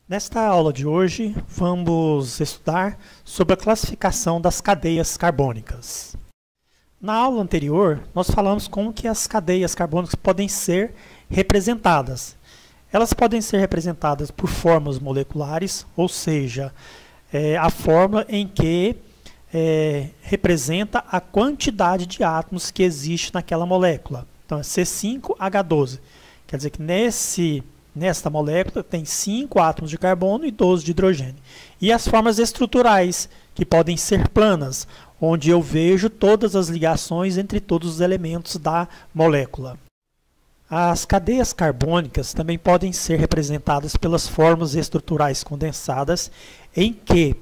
Nesta aula de hoje, vamos estudar sobre a classificação das cadeias carbônicas. Na aula anterior, nós falamos como que as cadeias carbônicas podem ser representadas. Elas podem ser representadas por fórmulas moleculares, ou seja, a fórmula em que representa a quantidade de átomos que existe naquela molécula. Então, é C5H12. Quer dizer que nesta molécula tem 5 átomos de carbono e 12 de hidrogênio. E as formas estruturais, que podem ser planas, onde eu vejo todas as ligações entre todos os elementos da molécula. As cadeias carbônicas também podem ser representadas pelas formas estruturais condensadas, em que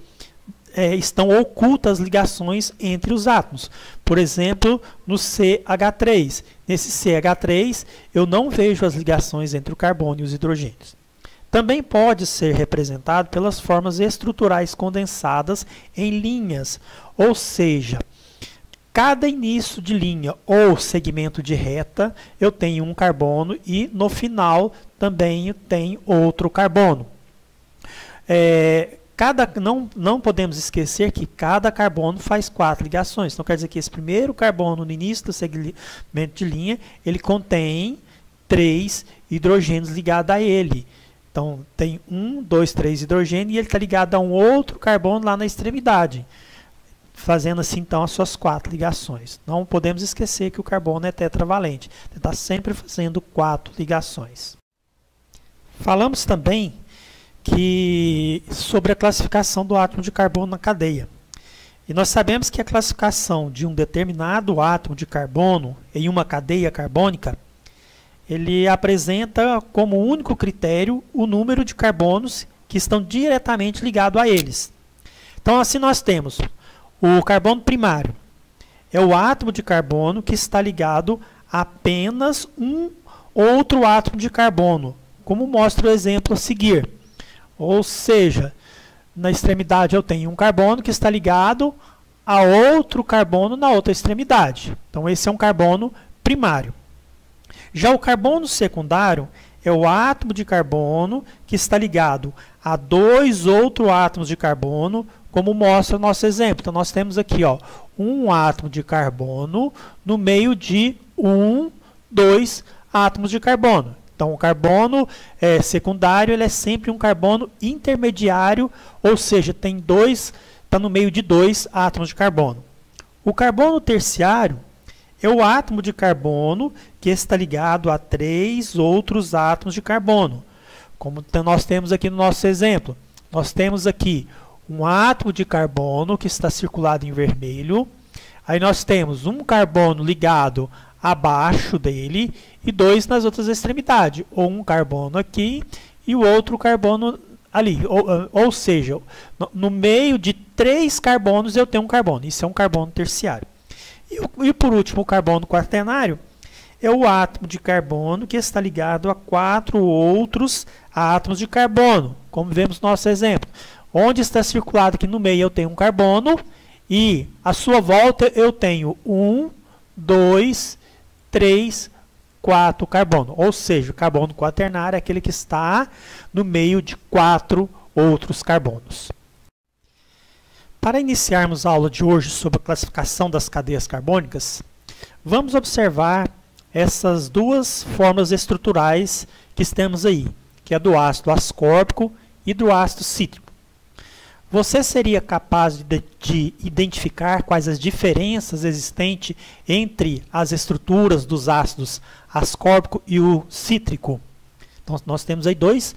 estão ocultas ligações entre os átomos. Por exemplo, no CH3. Nesse CH3, eu não vejo as ligações entre o carbono e os hidrogênios. Também pode ser representado pelas formas estruturais condensadas em linhas, ou seja, cada início de linha ou segmento de reta, eu tenho um carbono e no final também tem outro carbono. Não podemos esquecer que cada carbono faz 4 ligações. Então, quer dizer que esse primeiro carbono no início do segmento de linha, ele contém 3 hidrogênios ligados a ele. Então, tem 1, 2, 3 hidrogênios e ele está ligado a um outro carbono lá na extremidade, fazendo assim, então, as suas 4 ligações. Não podemos esquecer que o carbono é tetravalente. Ele está sempre fazendo 4 ligações. Falamos também sobre a classificação do átomo de carbono na cadeia. E nós sabemos que a classificação de um determinado átomo de carbono em uma cadeia carbônica, ele apresenta como único critério o número de carbonos que estão diretamente ligados a eles. Então, assim nós temos o carbono primário. É o átomo de carbono que está ligado a apenas um outro átomo de carbono, como mostra o exemplo a seguir. Ou seja, na extremidade eu tenho um carbono que está ligado a outro carbono na outra extremidade. Então, esse é um carbono primário. Já o carbono secundário é o átomo de carbono que está ligado a 2 outros átomos de carbono, como mostra o nosso exemplo. Então, nós temos aqui um átomo de carbono no meio de 2 átomos de carbono. Então, o carbono secundário ele é sempre um carbono intermediário, ou seja, está no meio de 2 átomos de carbono. O carbono terciário é o átomo de carbono que está ligado a 3 outros átomos de carbono. Como nós temos aqui no nosso exemplo. Nós temos aqui um átomo de carbono que está circulado em vermelho. Aí nós temos um carbono ligado abaixo dele e 2 nas outras extremidades, ou um carbono aqui e o outro carbono ali, ou seja, no meio de 3 carbonos eu tenho um carbono, isso é um carbono terciário. E por último, o carbono quaternário é o átomo de carbono que está ligado a 4 outros átomos de carbono, como vemos no nosso exemplo, onde está circulado aqui no meio eu tenho um carbono e à sua volta eu tenho 1, 2, 3, 4 carbono, ou seja, o carbono quaternário é aquele que está no meio de 4 outros carbonos. Para iniciarmos a aula de hoje sobre a classificação das cadeias carbônicas, vamos observar essas 2 formas estruturais que temos aí, que é do ácido ascórbico e do ácido cítrico. Você seria capaz de identificar quais as diferenças existentes entre as estruturas dos ácidos ascórbico e o cítrico? Então, nós temos aí dois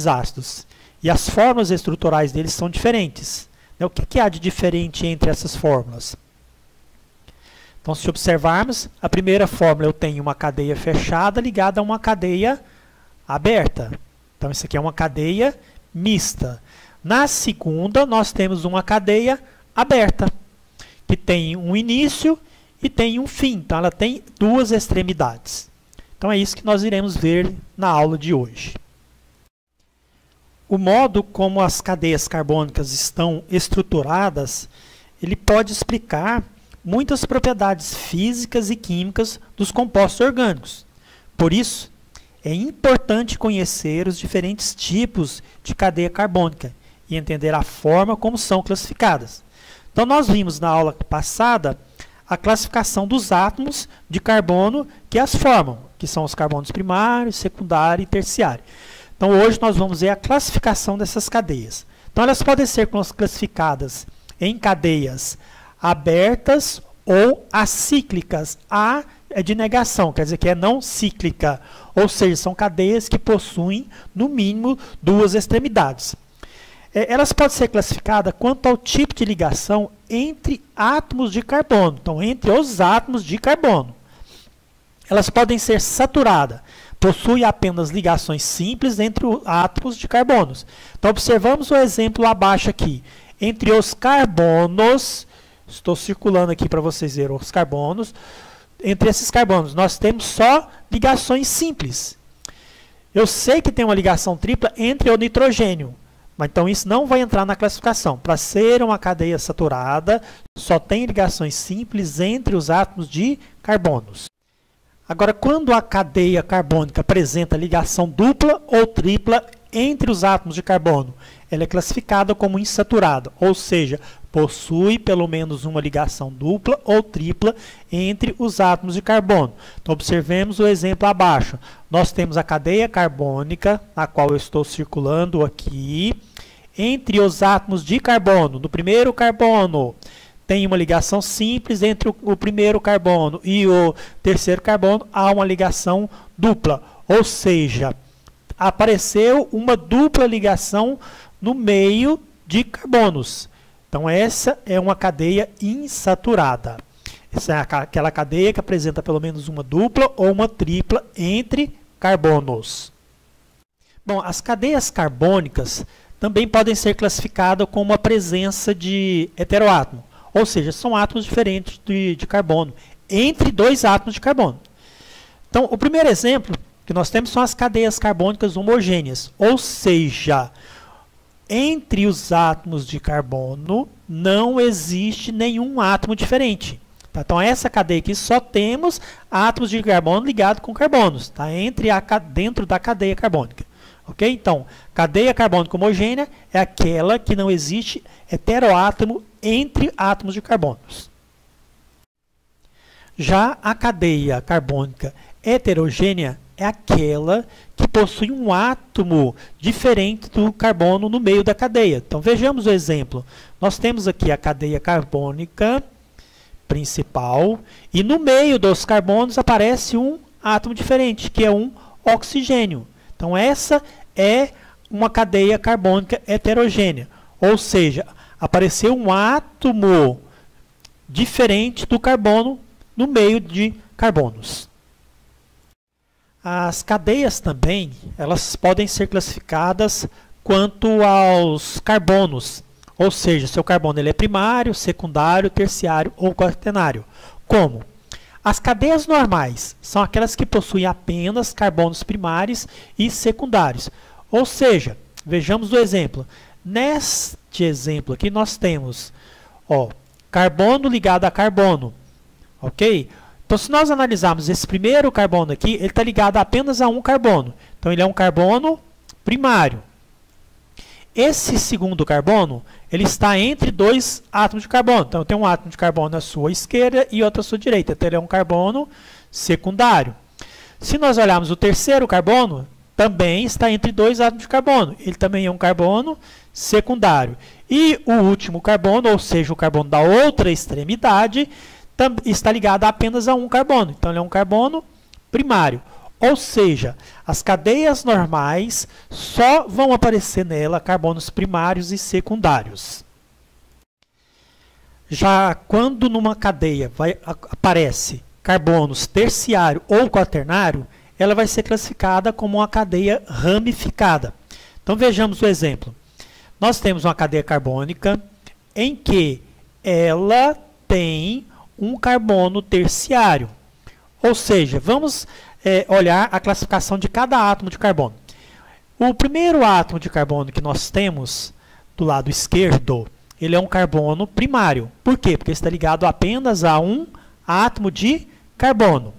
ácidos. E as formas estruturais deles são diferentes. O que há de diferente entre essas fórmulas? Então, se observarmos, a primeira fórmula eu tenho uma cadeia fechada ligada a uma cadeia aberta. Então, isso aqui é uma cadeia mista. Na segunda, nós temos uma cadeia aberta, que tem um início e tem um fim. Então, ela tem 2 extremidades. Então, é isso que nós iremos ver na aula de hoje. O modo como as cadeias carbônicas estão estruturadas, ele pode explicar muitas propriedades físicas e químicas dos compostos orgânicos. Por isso, é importante conhecer os diferentes tipos de cadeia carbônica e entender a forma como são classificadas. Então, nós vimos na aula passada a classificação dos átomos de carbono que as formam, que são os carbonos primário, secundário e terciário. Então, hoje nós vamos ver a classificação dessas cadeias. Então, elas podem ser classificadas em cadeias abertas ou acíclicas. A é de negação, quer dizer que é não cíclica, ou seja, são cadeias que possuem, no mínimo, duas extremidades. Elas podem ser classificadas quanto ao tipo de ligação entre átomos de carbono, então, entre os átomos de carbono. Elas podem ser saturadas, possui apenas ligações simples entre os átomos de carbonos. Então, observamos o exemplo abaixo aqui. Entre os carbonos, estou circulando aqui para vocês verem os carbonos, entre esses carbonos nós temos só ligações simples. Eu sei que tem uma ligação tripla entre o nitrogênio, mas então isso não vai entrar na classificação. Para ser uma cadeia saturada, só tem ligações simples entre os átomos de carbonos. Agora, quando a cadeia carbônica apresenta ligação dupla ou tripla entre os átomos de carbono, ela é classificada como insaturada, ou seja, possui pelo menos uma ligação dupla ou tripla entre os átomos de carbono. Então, observemos o exemplo abaixo. Nós temos a cadeia carbônica, na qual eu estou circulando aqui, entre os átomos de carbono. No primeiro carbono, tem uma ligação simples entre o primeiro carbono e o terceiro carbono, há uma ligação dupla, ou seja, apareceu uma dupla ligação no meio de carbonos. Então, essa é uma cadeia insaturada. Essa é aquela cadeia que apresenta pelo menos uma dupla ou uma tripla entre carbonos. Bom, as cadeias carbônicas também podem ser classificadas como a presença de heteroátomo, ou seja, são átomos diferentes de carbono, entre dois átomos de carbono. Então, o primeiro exemplo que nós temos são as cadeias carbônicas homogêneas, ou seja, entre os átomos de carbono não existe nenhum átomo diferente. Tá? Então, essa cadeia aqui só temos átomos de carbono ligados com carbonos, tá? Dentro da cadeia carbônica. Okay? Então, cadeia carbônica homogênea é aquela que não existe heteroátomo entre átomos de carbonos. Já a cadeia carbônica heterogênea é aquela que possui um átomo diferente do carbono no meio da cadeia. Então, vejamos o exemplo. Nós temos aqui a cadeia carbônica principal e no meio dos carbonos aparece um átomo diferente, que é um oxigênio. Então, essa é uma cadeia carbônica heterogênea, ou seja, apareceu um átomo diferente do carbono no meio de carbonos. As cadeias também, elas podem ser classificadas quanto aos carbonos, ou seja, seu carbono ele é primário, secundário, terciário ou quaternário. Como? As cadeias normais são aquelas que possuem apenas carbonos primários e secundários. Ou seja, vejamos o exemplo. Neste exemplo aqui nós temos carbono ligado a carbono. Ok? Então, se nós analisarmos esse primeiro carbono aqui, ele está ligado apenas a um carbono. Então, ele é um carbono primário. Esse segundo carbono, ele está entre dois átomos de carbono. Então, tem um átomo de carbono à sua esquerda e outro à sua direita. Então, ele é um carbono secundário. Se nós olharmos o terceiro carbono, também está entre dois átomos de carbono. Ele também é um carbono secundário. E o último carbono, ou seja, o carbono da outra extremidade, está ligado apenas a um carbono. Então, ele é um carbono primário. Ou seja, as cadeias normais só vão aparecer nela carbonos primários e secundários. Já quando numa cadeia aparece carbonos terciário ou quaternário, ela vai ser classificada como uma cadeia ramificada. Então, vejamos o exemplo. Nós temos uma cadeia carbônica em que ela tem um carbono terciário. Ou seja, vamos olhar a classificação de cada átomo de carbono. O primeiro átomo de carbono que nós temos do lado esquerdo, ele é um carbono primário. Por quê? Porque está ligado apenas a um átomo de carbono.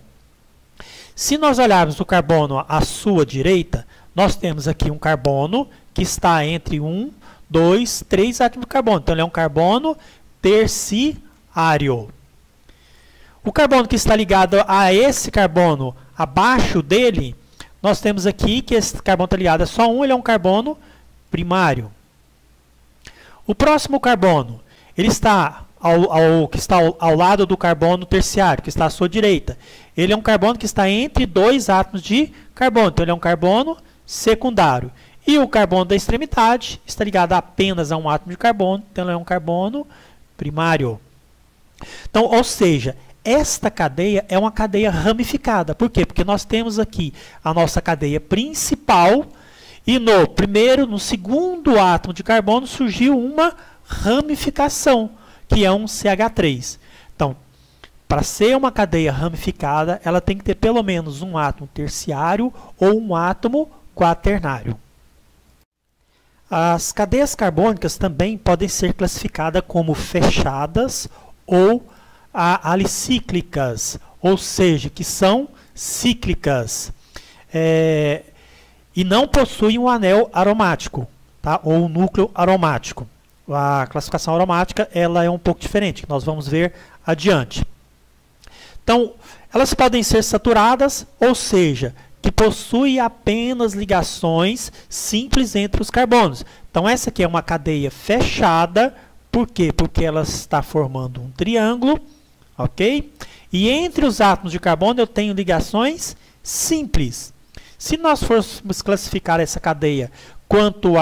Se nós olharmos o carbono à sua direita, nós temos aqui um carbono que está entre 1, 2, 3 átomos de carbono. Então, ele é um carbono terciário. O carbono que está ligado a esse carbono abaixo dele, nós temos aqui que esse carbono está ligado a só um, ele é um carbono primário. O próximo carbono, ele está que está ao lado do carbono terciário, que está à sua direita. Ele é um carbono que está entre dois átomos de carbono, então ele é um carbono secundário. E o carbono da extremidade está ligado apenas a um átomo de carbono, então ele é um carbono primário. Então, ou seja, esta cadeia é uma cadeia ramificada. Por quê? Porque nós temos aqui a nossa cadeia principal e no segundo átomo de carbono surgiu uma ramificação, que é um CH3. Então, para ser uma cadeia ramificada, ela tem que ter pelo menos um átomo terciário ou um átomo quaternário. As cadeias carbônicas também podem ser classificadas como fechadas ou alicíclicas, ou seja, que são cíclicas e não possuem um anel aromático, tá? Ou um núcleo aromático. A classificação aromática ela é um pouco diferente, que nós vamos ver adiante. Então, elas podem ser saturadas, ou seja, que possuem apenas ligações simples entre os carbonos. Então, essa aqui é uma cadeia fechada. Por quê? Porque ela está formando um triângulo, ok? E entre os átomos de carbono eu tenho ligações simples. Se nós fôssemos classificar essa cadeia quanto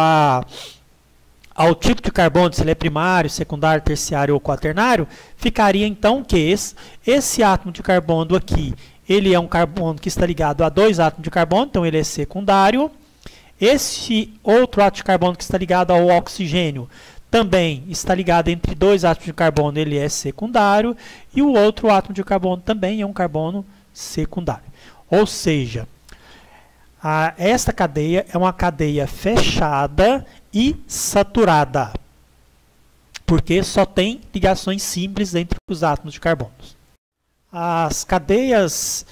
ao tipo de carbono, se ele é primário, secundário, terciário ou quaternário, ficaria então que esse átomo de carbono aqui, ele é um carbono que está ligado a dois átomos de carbono, então ele é secundário. Esse outro átomo de carbono que está ligado ao oxigênio também está ligado entre dois átomos de carbono, ele é secundário. E o outro átomo de carbono também é um carbono secundário. Ou seja, esta cadeia é uma cadeia fechada e saturada, porque só tem ligações simples entre os átomos de carbono. As cadeias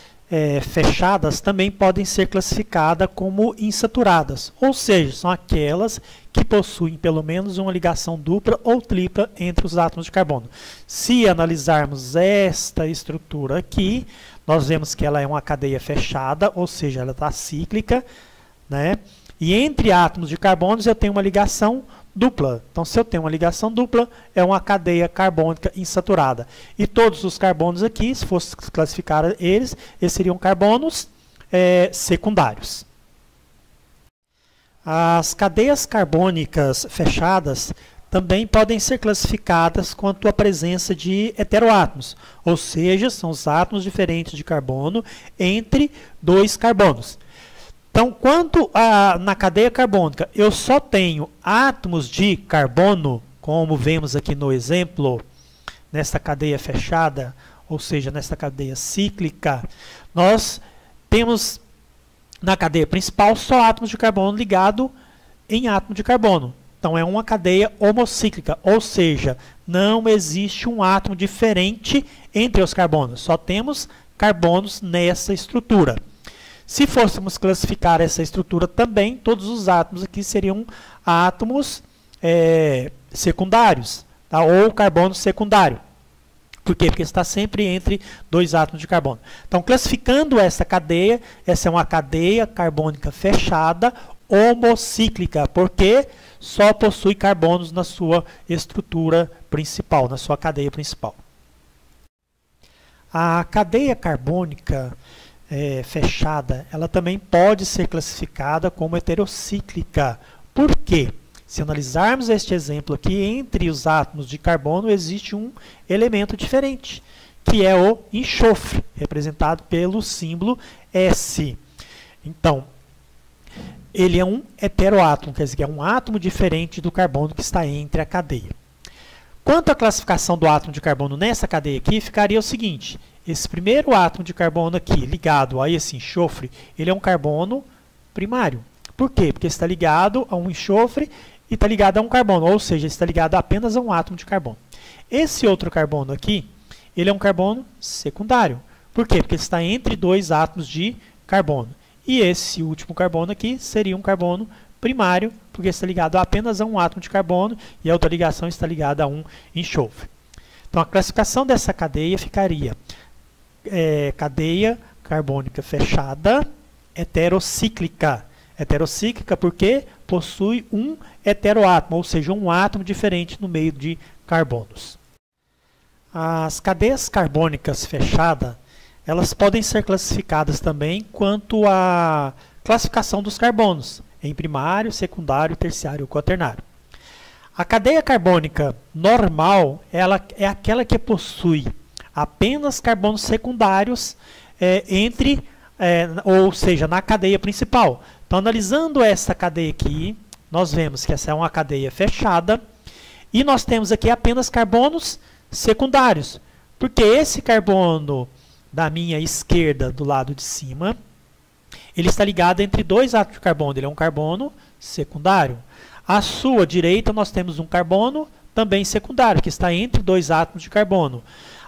fechadas também podem ser classificadas como insaturadas, ou seja, são aquelas que possuem pelo menos uma ligação dupla ou tripla entre os átomos de carbono. Se analisarmos esta estrutura aqui, nós vemos que ela é uma cadeia fechada, ou seja, ela está cíclica, né? E entre átomos de carbonos eu tenho uma ligação dupla. Então, se eu tenho uma ligação dupla, é uma cadeia carbônica insaturada. E todos os carbonos aqui, se fosse classificar eles seriam carbonos secundários. As cadeias carbônicas fechadas também podem ser classificadas quanto à presença de heteroátomos, ou seja, são os átomos diferentes de carbono entre dois carbonos. Então, quando na cadeia carbônica eu só tenho átomos de carbono, como vemos aqui no exemplo, nesta cadeia fechada, ou seja, nesta cadeia cíclica, nós temos na cadeia principal só átomos de carbono ligado em átomo de carbono. Então, é uma cadeia homocíclica, ou seja, não existe um átomo diferente entre os carbonos, só temos carbonos nessa estrutura. Se fôssemos classificar essa estrutura também, todos os átomos aqui seriam átomos secundários, tá? Ou carbono secundário. Por quê? Porque está sempre entre dois átomos de carbono. Então, classificando essa cadeia, essa é uma cadeia carbônica fechada homocíclica, porque só possui carbonos na sua estrutura principal, na sua cadeia principal. A cadeia carbônica fechada, ela também pode ser classificada como heterocíclica. Por quê? Se analisarmos este exemplo aqui, entre os átomos de carbono existe um elemento diferente, que é o enxofre, representado pelo símbolo S. Então, ele é um heteroátomo, quer dizer, que é um átomo diferente do carbono que está entre a cadeia. Quanto à classificação do átomo de carbono nessa cadeia aqui, ficaria o seguinte: esse primeiro átomo de carbono aqui, ligado a esse enxofre, ele é um carbono primário. Por quê? Porque está ligado a um enxofre e está ligado a um carbono, ou seja, está ligado apenas a um átomo de carbono. Esse outro carbono aqui, ele é um carbono secundário. Por quê? Porque ele está entre dois átomos de carbono. E esse último carbono aqui seria um carbono primário, porque está ligado apenas a um átomo de carbono e a outra ligação está ligada a um enxofre. Então, a classificação dessa cadeia ficaria cadeia carbônica fechada heterocíclica. Heterocíclica porque possui um heteroátomo, ou seja, um átomo diferente no meio de carbonos. As cadeias carbônicas fechadas, elas podem ser classificadas também quanto à classificação dos carbonos, em primário, secundário, terciário ou quaternário. A cadeia carbônica normal, ela é aquela que possui apenas carbonos secundários ou seja, na cadeia principal. Então, analisando essa cadeia aqui, nós vemos que essa é uma cadeia fechada e nós temos aqui apenas carbonos secundários, porque esse carbono da minha esquerda, do lado de cima, ele está ligado entre dois átomos de carbono, ele é um carbono secundário. À sua direita, nós temos um carbono também secundário, que está entre dois átomos de carbono.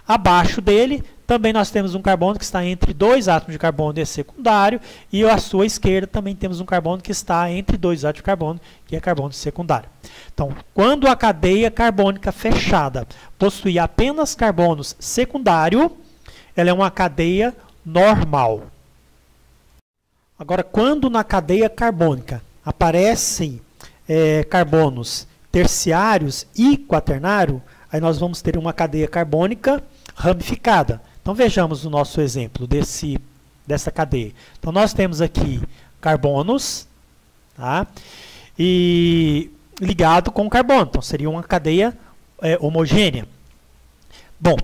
Abaixo dele, também nós temos um carbono que está entre dois átomos de carbono e é secundário, e à sua esquerda também temos um carbono que está entre dois átomos de carbono, que é carbono secundário. Então, quando a cadeia carbônica fechada possui apenas carbonos secundários, ela é uma cadeia normal. Agora, quando na cadeia carbônica aparecem carbonos terciários e quaternário, aí nós vamos ter uma cadeia carbônica ramificada. Então, vejamos o nosso exemplo dessa cadeia. Então, nós temos aqui carbonos, tá? E ligado com carbono. Então, seria uma cadeia homogênea. Bom,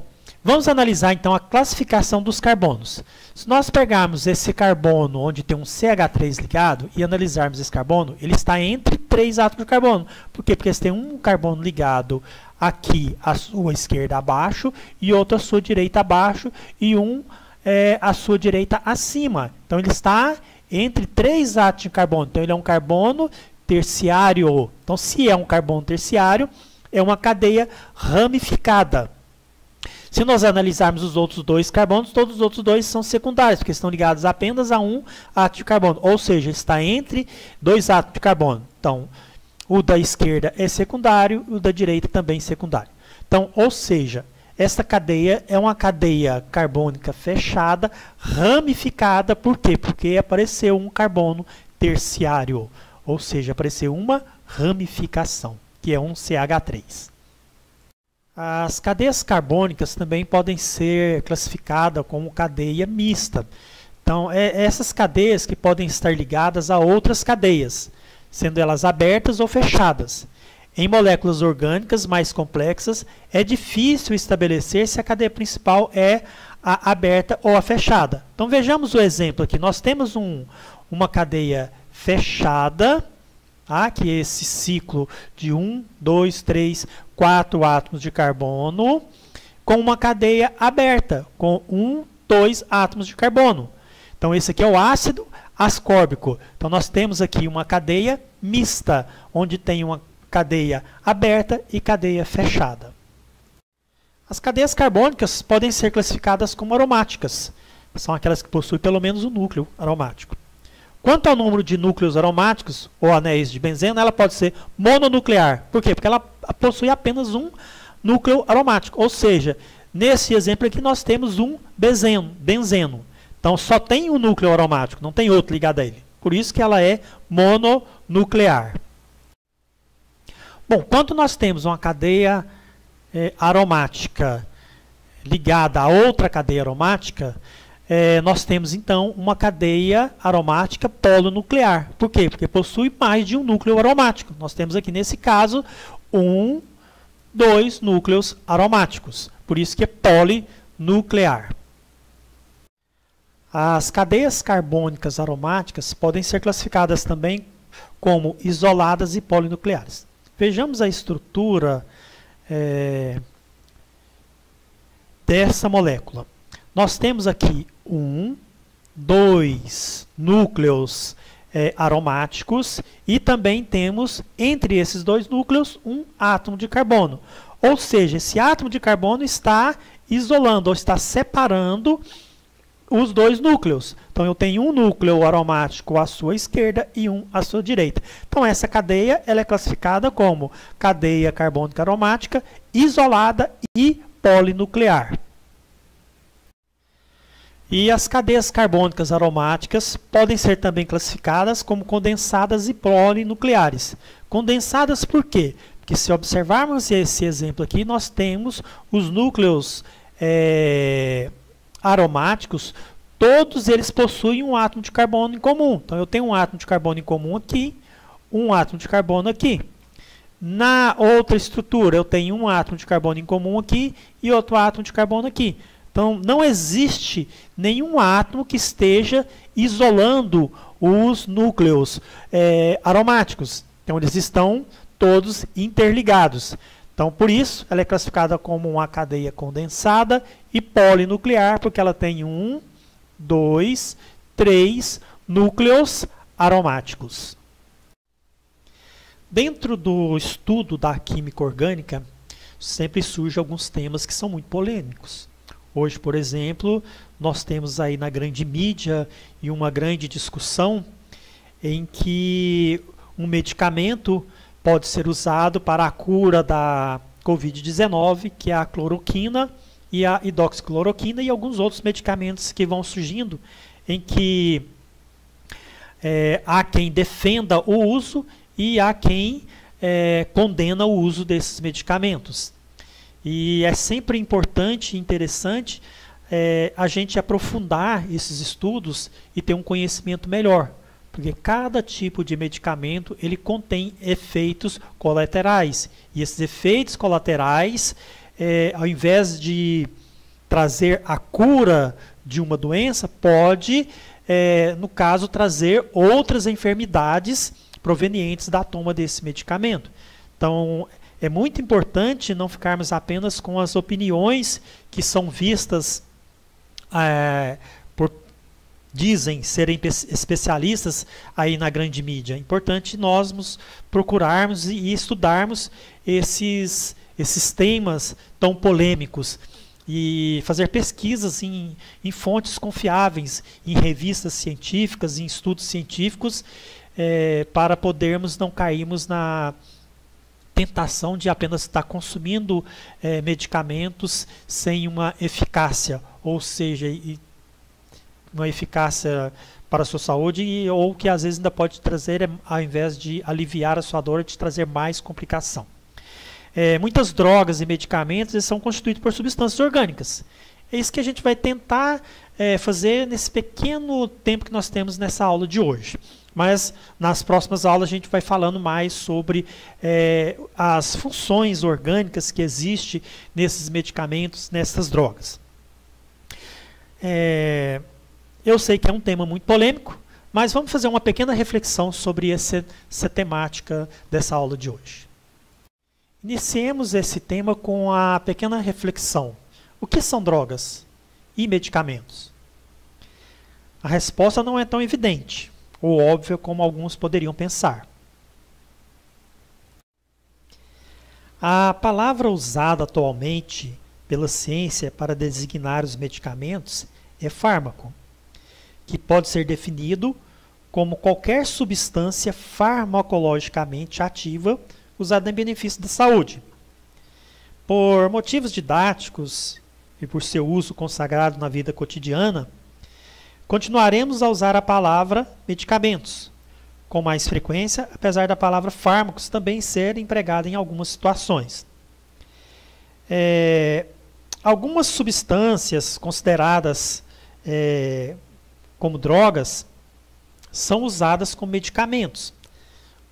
vamos analisar, então, a classificação dos carbonos. Se nós pegarmos esse carbono onde tem um CH3 ligado e analisarmos esse carbono, ele está entre três átomos de carbono. Por quê? Porque você tem um carbono ligado aqui à sua esquerda abaixo e outro à sua direita abaixo e um à sua direita acima. Então, ele está entre três átomos de carbono. Então, ele é um carbono terciário. Então, se é um carbono terciário, é uma cadeia ramificada. Se nós analisarmos os outros dois carbonos, todos os outros dois são secundários, porque estão ligados apenas a um átomo de carbono. Ou seja, está entre dois átomos de carbono. Então, o da esquerda é secundário e o da direita também secundário. Então, ou seja, essa cadeia é uma cadeia carbônica fechada, ramificada. Por quê? Porque apareceu um carbono terciário. Ou seja, apareceu uma ramificação, que é um CH3. As cadeias carbônicas também podem ser classificadas como cadeia mista. Então, essas cadeias que podem estar ligadas a outras cadeias, sendo elas abertas ou fechadas. Em moléculas orgânicas mais complexas, é difícil estabelecer se a cadeia principal é a aberta ou a fechada. Então, vejamos o exemplo aqui. Nós temos uma cadeia fechada, que é esse ciclo de 1, 2, 3, 4 átomos de carbono, com uma cadeia aberta, com 1, 2 átomos de carbono. Então, esse aqui é o ácido ascórbico. Então, nós temos aqui uma cadeia mista, onde tem uma cadeia aberta e cadeia fechada. As cadeias carbônicas podem ser classificadas como aromáticas. São aquelas que possuem pelo menos um núcleo aromático. Quanto ao número de núcleos aromáticos, ou anéis de benzeno, ela pode ser mononuclear. Por quê? Porque ela possui apenas um núcleo aromático. Ou seja, nesse exemplo aqui nós temos um benzeno. Então, só tem um núcleo aromático, não tem outro ligado a ele. Por isso que ela é mononuclear. Bom, quando nós temos uma cadeia aromática ligada a outra cadeia aromática, nós temos, então, uma cadeia aromática polonuclear. Por quê? Porque possui mais de um núcleo aromático. Nós temos aqui, nesse caso, 2 núcleos aromáticos. Por isso que é polinuclear. As cadeias carbônicas aromáticas podem ser classificadas também como isoladas e polinucleares. Vejamos a estrutura dessa molécula. Nós temos aqui 2 núcleos aromáticos e também temos, entre esses 2 núcleos, um átomo de carbono. Ou seja, esse átomo de carbono está isolando ou está separando os dois núcleos. Então, eu tenho um núcleo aromático à sua esquerda e um à sua direita. Então, essa cadeia ela é classificada como cadeia carbônica aromática isolada e polinuclear. E as cadeias carbônicas aromáticas podem ser também classificadas como condensadas e polinucleares. Condensadas por quê? Porque se observarmos esse exemplo aqui, nós temos os núcleos aromáticos, todos eles possuem um átomo de carbono em comum. Então, eu tenho um átomo de carbono em comum aqui, um átomo de carbono aqui. Na outra estrutura, eu tenho um átomo de carbono em comum aqui e outro átomo de carbono aqui. Então, não existe nenhum átomo que esteja isolando os núcleos aromáticos. Então, eles estão todos interligados. Então, por isso, ela é classificada como uma cadeia condensada e polinuclear, porque ela tem 1, 2, 3 núcleos aromáticos. Dentro do estudo da química orgânica, sempre surgem alguns temas que são muito polêmicos. Hoje, por exemplo, nós temos aí na grande mídia e uma grande discussão em que um medicamento pode ser usado para a cura da Covid-19, que é a cloroquina e a hidroxicloroquina e alguns outros medicamentos que vão surgindo, em que há quem defenda o uso e há quem condena o uso desses medicamentos. E é sempre importante e interessante a gente aprofundar esses estudos e ter um conhecimento melhor. Porque cada tipo de medicamento ele contém efeitos colaterais. E esses efeitos colaterais, ao invés de trazer a cura de uma doença, pode, no caso, trazer outras enfermidades provenientes da toma desse medicamento. Então, é muito importante não ficarmos apenas com as opiniões que são vistas dizem serem especialistas aí na grande mídia. É importante nós nos procurarmos e estudarmos esses temas tão polêmicos e fazer pesquisas em fontes confiáveis, em revistas científicas, em estudos científicos, para podermos não cairmos na tentação de apenas estar consumindo medicamentos sem uma eficácia, ou seja, uma eficácia para a sua saúde, ou que às vezes ainda pode trazer, ao invés de aliviar a sua dor, de trazer mais complicação. Muitas drogas e medicamentos são constituídos por substâncias orgânicas. É isso que a gente vai tentar fazer nesse pequeno tempo que nós temos nessa aula de hoje. Mas nas próximas aulas a gente vai falando mais sobre as funções orgânicas que existem nesses medicamentos, nessas drogas. Eu sei que é um tema muito polêmico, mas vamos fazer uma pequena reflexão sobre essa temática dessa aula de hoje. Iniciemos esse tema com a pequena reflexão. O que são drogas e medicamentos? A resposta não é tão evidente ou óbvia como alguns poderiam pensar. A palavra usada atualmente pela ciência para designar os medicamentos é fármaco, que pode ser definido como qualquer substância farmacologicamente ativa usada em benefício da saúde. Por motivos didáticos e por seu uso consagrado na vida cotidiana, continuaremos a usar a palavra medicamentos com mais frequência, apesar da palavra fármacos também ser empregada em algumas situações. Algumas substâncias consideradas como drogas são usadas como medicamentos.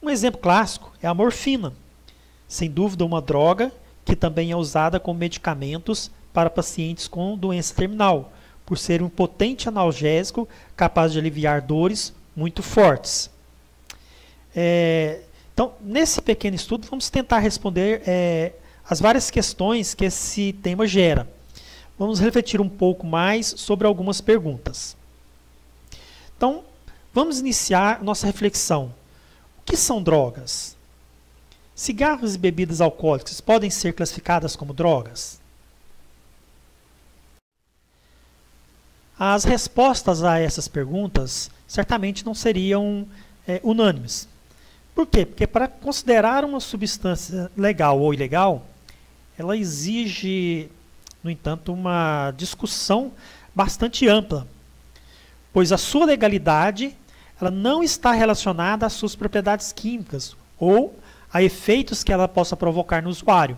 Um exemplo clássico é a morfina, sem dúvida uma droga que também é usada como medicamentos para pacientes com doença terminal, por ser um potente analgésico capaz de aliviar dores muito fortes. Então, nesse pequeno estudo, vamos tentar responder as várias questões que esse tema gera. Vamos refletir um pouco mais sobre algumas perguntas. Então, vamos iniciar nossa reflexão. O que são drogas? Cigarros e bebidas alcoólicas podem ser classificadas como drogas? As respostas a essas perguntas certamente não seriam unânimes. Por quê? Porque para considerar uma substância legal ou ilegal, ela exige, no entanto, uma discussão bastante ampla, pois a sua legalidade ela não está relacionada às suas propriedades químicas ou a efeitos que ela possa provocar no usuário,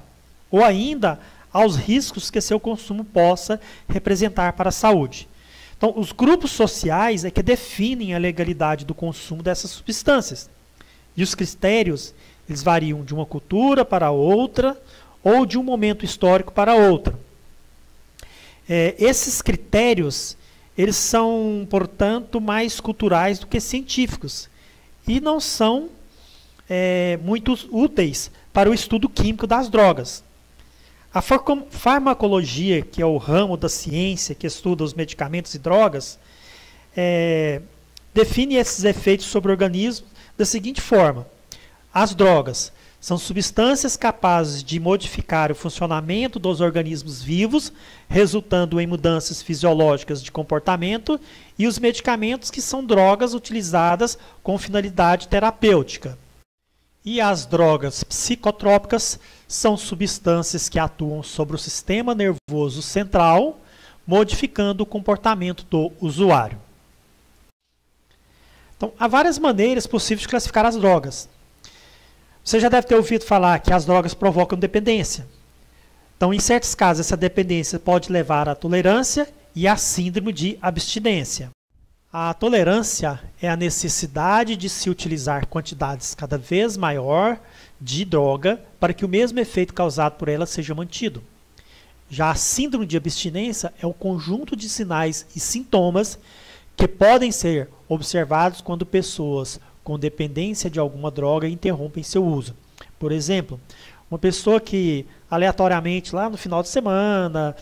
ou ainda aos riscos que seu consumo possa representar para a saúde. Então, os grupos sociais é que definem a legalidade do consumo dessas substâncias. E os critérios, eles variam de uma cultura para outra ou de um momento histórico para outro. Esses critérios, eles são, portanto, mais culturais do que científicos e não são muito úteis para o estudo químico das drogas. A farmacologia, que é o ramo da ciência que estuda os medicamentos e drogas, define esses efeitos sobre o organismo da seguinte forma: as drogas são substâncias capazes de modificar o funcionamento dos organismos vivos, resultando em mudanças fisiológicas de comportamento, e os medicamentos, que são drogas utilizadas com finalidade terapêutica. E as drogas psicotrópicas são substâncias que atuam sobre o sistema nervoso central, modificando o comportamento do usuário. Então, há várias maneiras possíveis de classificar as drogas. Você já deve ter ouvido falar que as drogas provocam dependência. Então, em certos casos, essa dependência pode levar à tolerância e à síndrome de abstinência. A tolerância é a necessidade de se utilizar quantidades cada vez maior de droga para que o mesmo efeito causado por ela seja mantido. Já a síndrome de abstinência é o conjunto de sinais e sintomas que podem ser observados quando pessoas com dependência de alguma droga interrompem seu uso. Por exemplo, uma pessoa que aleatoriamente lá no final de semana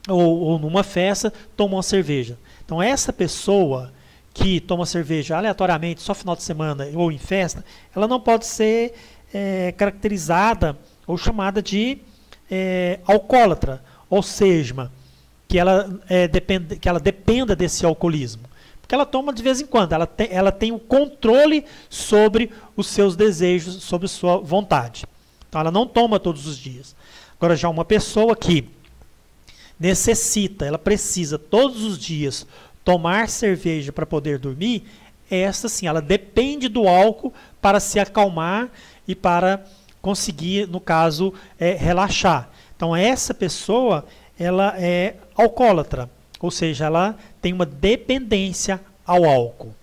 ou numa festa toma uma cerveja. Então essa pessoa que toma cerveja aleatoriamente só final de semana ou em festa, ela não pode ser caracterizada ou chamada de alcoólatra, ou seja, que ela dependa desse alcoolismo. Porque ela toma de vez em quando, ela tem o controle sobre os seus desejos, sobre sua vontade. Então ela não toma todos os dias. Agora já uma pessoa que ela precisa todos os dias tomar cerveja para poder dormir, essa sim, ela depende do álcool para se acalmar e para conseguir, no caso, relaxar. Então essa pessoa, ela é alcoólatra, ou seja, ela tem uma dependência ao álcool.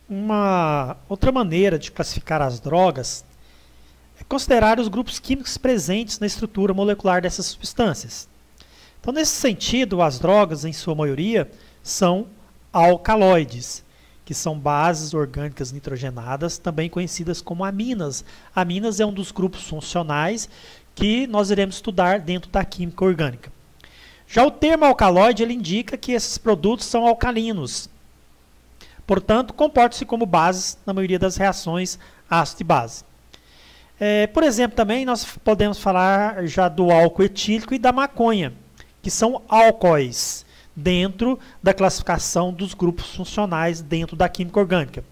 Uma outra maneira de classificar as drogas é considerar os grupos químicos presentes na estrutura molecular dessas substâncias. Então, nesse sentido, as drogas, em sua maioria, são alcaloides, que são bases orgânicas nitrogenadas, também conhecidas como aminas. Aminas é um dos grupos funcionais que nós iremos estudar dentro da química orgânica. Já o termo alcaloide, ele indica que esses produtos são alcalinos. Portanto, comportam-se como bases na maioria das reações ácido e base. Por exemplo, também nós podemos falar já do álcool etílico e da maconha, que são álcoois dentro da classificação dos grupos funcionais dentro da química orgânica.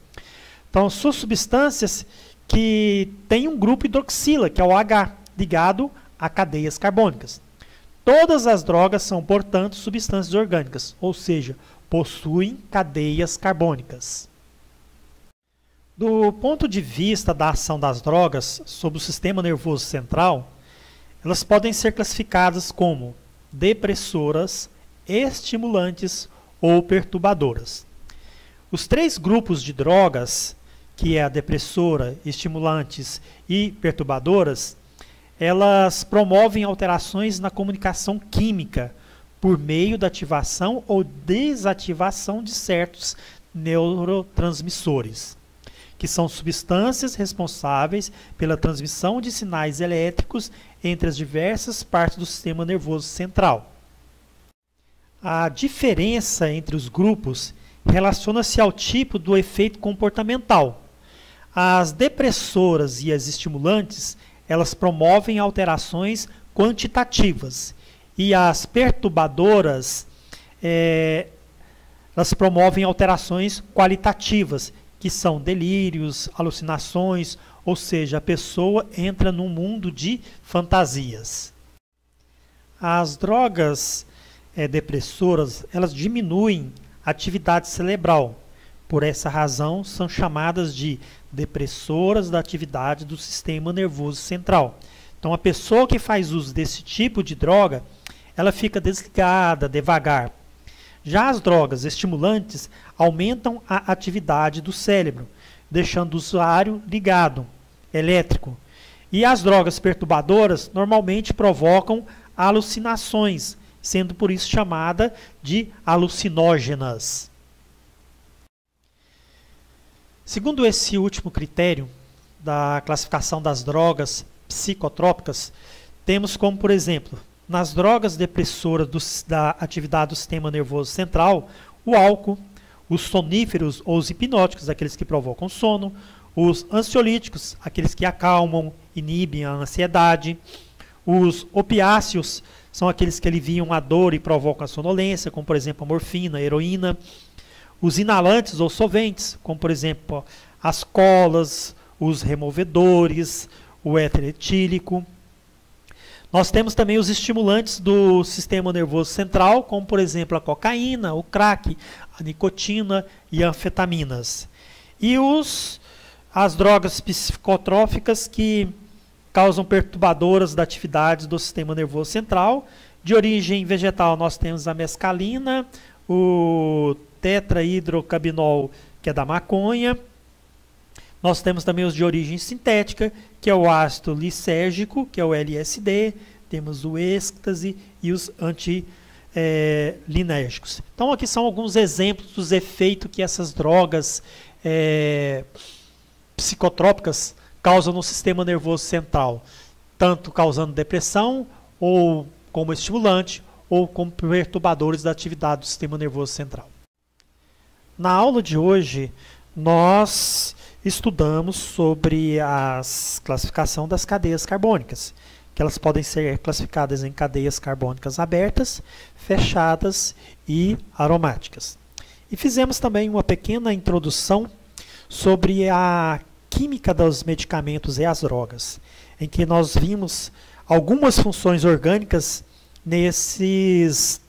Então, são substâncias que têm um grupo hidroxila, que é o H, ligado a cadeias carbônicas. Todas as drogas são, portanto, substâncias orgânicas, ou seja, possuem cadeias carbônicas. Do ponto de vista da ação das drogas sobre o sistema nervoso central, elas podem ser classificadas como depressoras, estimulantes ou perturbadoras. Os três grupos de drogas, que é a depressora, estimulantes e perturbadoras, elas promovem alterações na comunicação química por meio da ativação ou desativação de certos neurotransmissores, que são substâncias responsáveis pela transmissão de sinais elétricos entre as diversas partes do sistema nervoso central. A diferença entre os grupos relaciona-se ao tipo do efeito comportamental. As depressoras e as estimulantes, elas promovem alterações quantitativas, E as perturbadoras, elas promovem alterações qualitativas, que são delírios, alucinações, ou seja, a pessoa entra num mundo de fantasias. As drogas depressoras, elas diminuem a atividade cerebral. Por essa razão, são chamadas de depressoras da atividade do sistema nervoso central. Então, a pessoa que faz uso desse tipo de droga, ela fica desligada, devagar. Já as drogas estimulantes aumentam a atividade do cérebro, deixando o usuário ligado, elétrico. E as drogas perturbadoras normalmente provocam alucinações, sendo por isso chamada de alucinógenas. Segundo esse último critério da classificação das drogas psicotrópicas, temos como, por exemplo, nas drogas depressoras da atividade do sistema nervoso central, o álcool, os soníferos ou os hipnóticos, aqueles que provocam sono, os ansiolíticos, aqueles que acalmam, inibem a ansiedade, os opiáceos são aqueles que aliviam a dor e provocam a sonolência, como por exemplo a morfina, a heroína, os inalantes ou solventes, como por exemplo as colas, os removedores, o éter etílico. Nós temos também os estimulantes do sistema nervoso central, como por exemplo a cocaína, o crack, a nicotina e anfetaminas. E as drogas psicotróficas que causam perturbadoras da atividade do sistema nervoso central. De origem vegetal nós temos a mescalina, o tetrahidrocannabinol, que é da maconha. Nós temos também os de origem sintética, que é o ácido lisérgico, que é o LSD, temos o êxtase e os antilinérgicos. Então, aqui são alguns exemplos dos efeitos que essas drogas psicotrópicas causam no sistema nervoso central, tanto causando depressão, ou como estimulante, ou como perturbadores da atividade do sistema nervoso central. Na aula de hoje, nós estudamos sobre a classificação das cadeias carbônicas, que elas podem ser classificadas em cadeias carbônicas abertas, fechadas e aromáticas. E fizemos também uma pequena introdução sobre a química dos medicamentos e as drogas, em que nós vimos algumas funções orgânicas nesses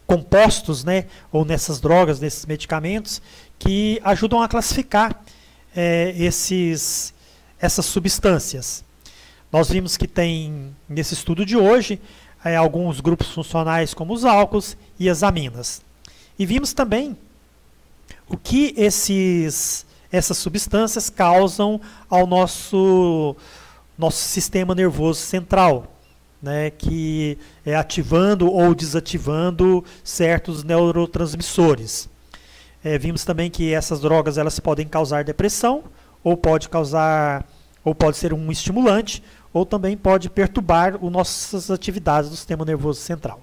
compostos, né, ou nessas drogas, nesses medicamentos, que ajudam a classificar essas substâncias. Nós vimos que tem, nesse estudo de hoje, alguns grupos funcionais como os álcools e as aminas. E vimos também o que essas substâncias causam ao nosso sistema nervoso central, né, que é ativando ou desativando certos neurotransmissores. Vimos também que essas drogas elas podem causar depressão, ou pode ser um estimulante, ou também pode perturbar as nossas atividades do sistema nervoso central.